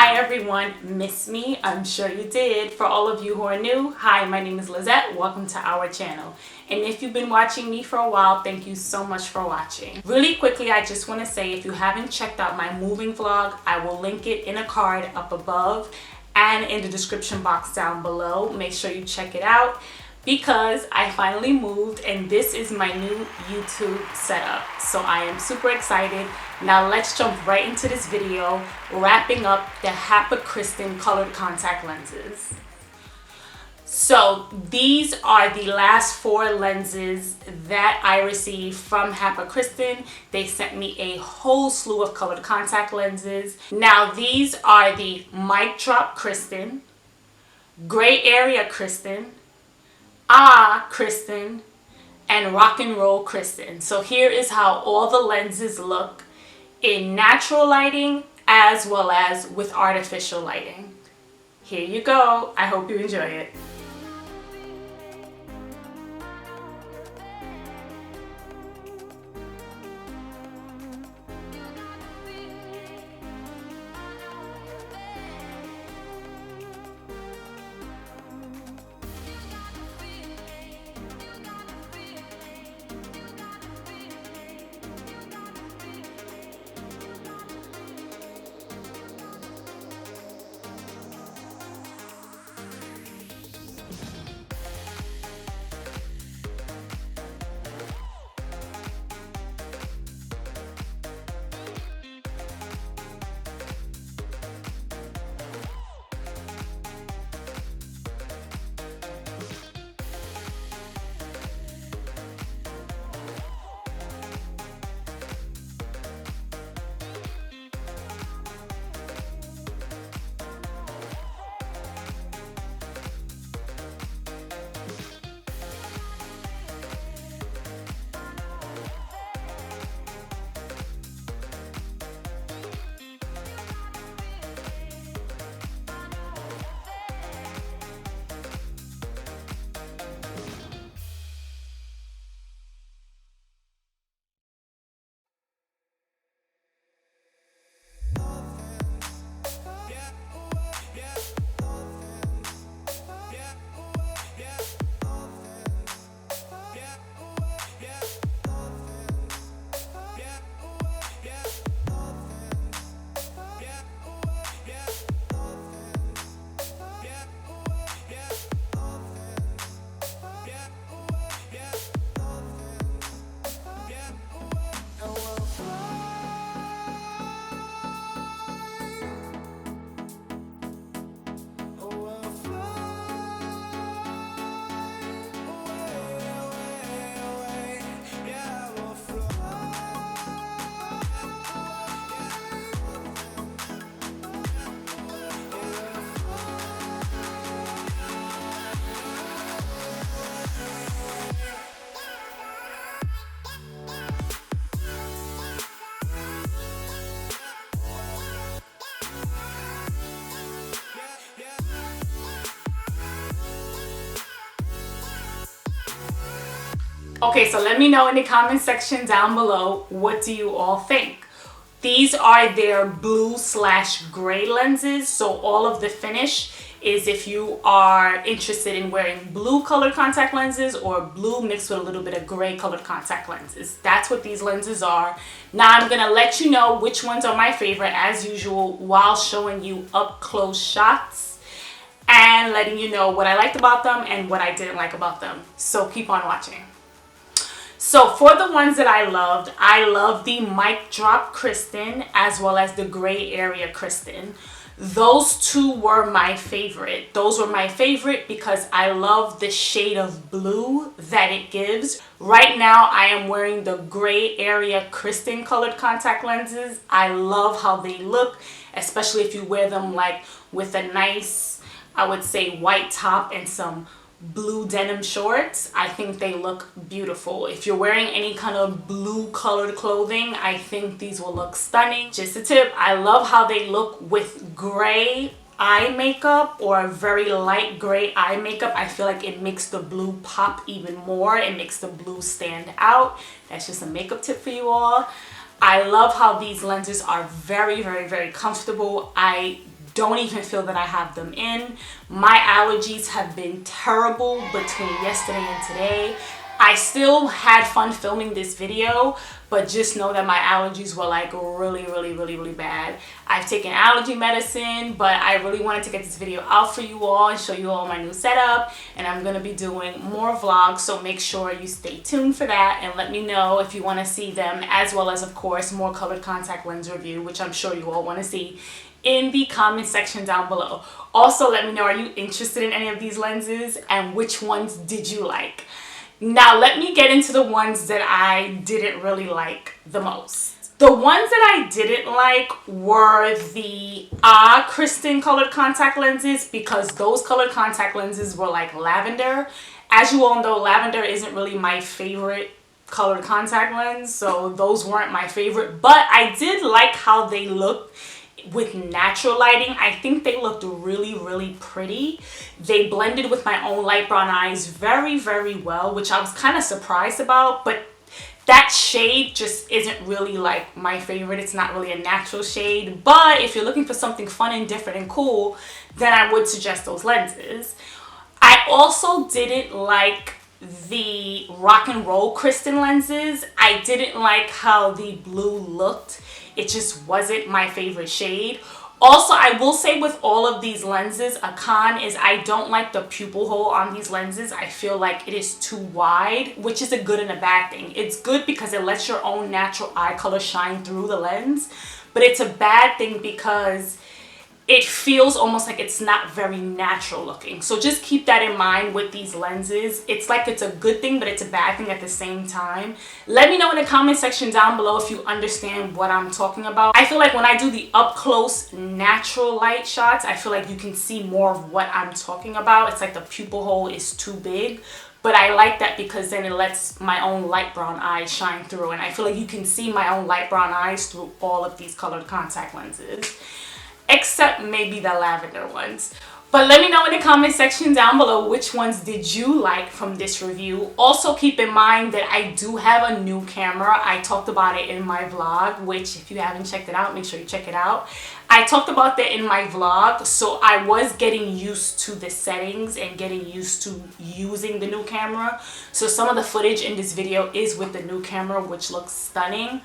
Hi everyone, miss me? I'm sure you did. For all of you who are new, hi, my name is Lizette. Welcome to our channel. And if you've been watching me for a while, thank you so much for watching. Really quickly, I just want to say if you haven't checked out my moving vlog, I will link it in a card up above and in the description box down below. Make sure you check it out because I finally moved and this is my new YouTube setup. So I am super excited. Now let's jump right into this video, wrapping up the Hapa Kristin colored contact lenses. So these are the last 4 lenses that I received from Hapa Kristin. They sent me a whole slew of colored contact lenses. Now these are the MicDrop Kristin, Gray Area Kristin, AHHHH Kristin, and Rock and Roll Kristin. So here is how all the lenses look in natural lighting as well as with artificial lighting. Here you go. I hope you enjoy it. Okay, so let me know in the comment section down below, what do you all think? These are their blue/gray lenses, so all of the finish is if you are interested in wearing blue colored contact lenses or blue mixed with a little bit of gray colored contact lenses. That's what these lenses are. Now I'm gonna let you know which ones are my favorite as usual while showing you up close shots and letting you know what I liked about them and what I didn't like about them. So keep on watching. So for the ones that I love the MicDrop Kristin as well as the Gray Area Kristin. Those two were my favorite. Those were my favorite because I love the shade of blue that it gives. Right now I am wearing the Gray Area Kristin colored contact lenses. I love how they look, especially if you wear them like with a nice, I would say, white top and some blue denim shorts. I think they look beautiful. If you're wearing any kind of blue colored clothing, I think these will look stunning. Just a tip, I love how they look with gray eye makeup or a very light gray eye makeup. I feel like it makes the blue pop even more. It makes the blue stand out. That's just a makeup tip for you all. I love how these lenses are very, very, very comfortable. I don't even feel that I have them in. My allergies have been terrible between yesterday and today. I still had fun filming this video, but just know that my allergies were like really bad. I've taken allergy medicine, but I really wanted to get this video out for you all and show you all my new setup, and I'm gonna be doing more vlogs, so make sure you stay tuned for that and let me know if you want to see them, as well as of course more colored contact lens review, which I'm sure you all want to see, in the comment section down below. Also, let me know, are you interested in any of these lenses and which ones did you like? Now let me get into the ones that I didn't really like the most. The ones that I didn't like were the AHHH Kristin colored contact lenses, because those colored contact lenses were like lavender. As you all know, lavender isn't really my favorite colored contact lens, so those weren't my favorite, but I did like how they looked with natural lighting. I think they looked really pretty. They blended with my own light brown eyes very well, which I was kind of surprised about, but that shade just isn't really like my favorite. It's not really a natural shade, but if you're looking for something fun and different and cool, then I would suggest those lenses. I also didn't like the Rock and Roll Kristin lenses. I didn't like how the blue looked. It just wasn't my favorite shade. Also, I will say with all of these lenses, a con is I don't like the pupil hole on these lenses. I feel like it is too wide, which is a good and a bad thing. It's good because it lets your own natural eye color shine through the lens, but it's a bad thing because it feels almost like it's not very natural looking. So just keep that in mind with these lenses. It's like it's a good thing, but it's a bad thing at the same time. Let me know in the comment section down below if you understand what I'm talking about. I feel like when I do the up close natural light shots, I feel like you can see more of what I'm talking about. It's like the pupil hole is too big. But I like that because then it lets my own light brown eyes shine through. And I feel like you can see my own light brown eyes through all of these colored contact lenses, except maybe the lavender ones. But let me know in the comment section down below which ones did you like from this review. Also keep in mind that I do have a new camera. I talked about it in my vlog, which if you haven't checked it out, make sure you check it out. I talked about that in my vlog, so I was getting used to the settings and getting used to using the new camera. So some of the footage in this video is with the new camera, which looks stunning.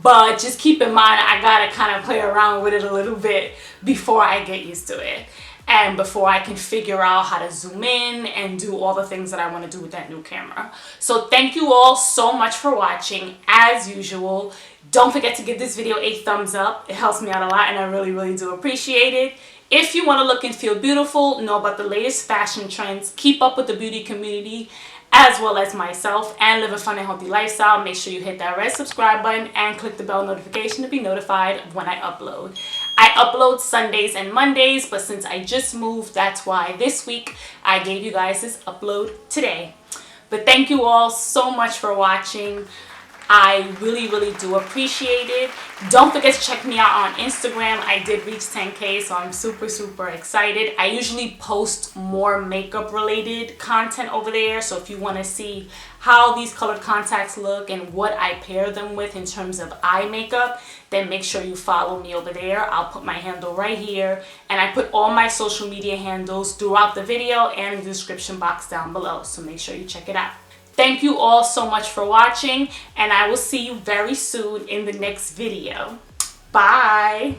But just keep in mind, I gotta kind of play around with it a little bit before I get used to it, and before I can figure out how to zoom in and do all the things that I want to do with that new camera. So thank you all so much for watching. As usual, don't forget to give this video a thumbs up. It helps me out a lot and I really do appreciate it. If you want to look and feel beautiful, know about the latest fashion trends, keep up with the beauty community, as well as myself, and live a fun and healthy lifestyle, make sure you hit that red subscribe button and click the bell notification to be notified when I upload. I upload Sundays and Mondays, but since I just moved, that's why this week I gave you guys this upload today. But thank you all so much for watching. I really do appreciate it. Don't forget to check me out on Instagram. I did reach 10K, so I'm super excited. I usually post more makeup related content over there, so if you want to see how these colored contacts look and what I pair them with in terms of eye makeup, then make sure you follow me over there. I'll put my handle right here, and I put all my social media handles throughout the video and in the description box down below, so make sure you check it out. Thank you all so much for watching, and I will see you very soon in the next video. Bye!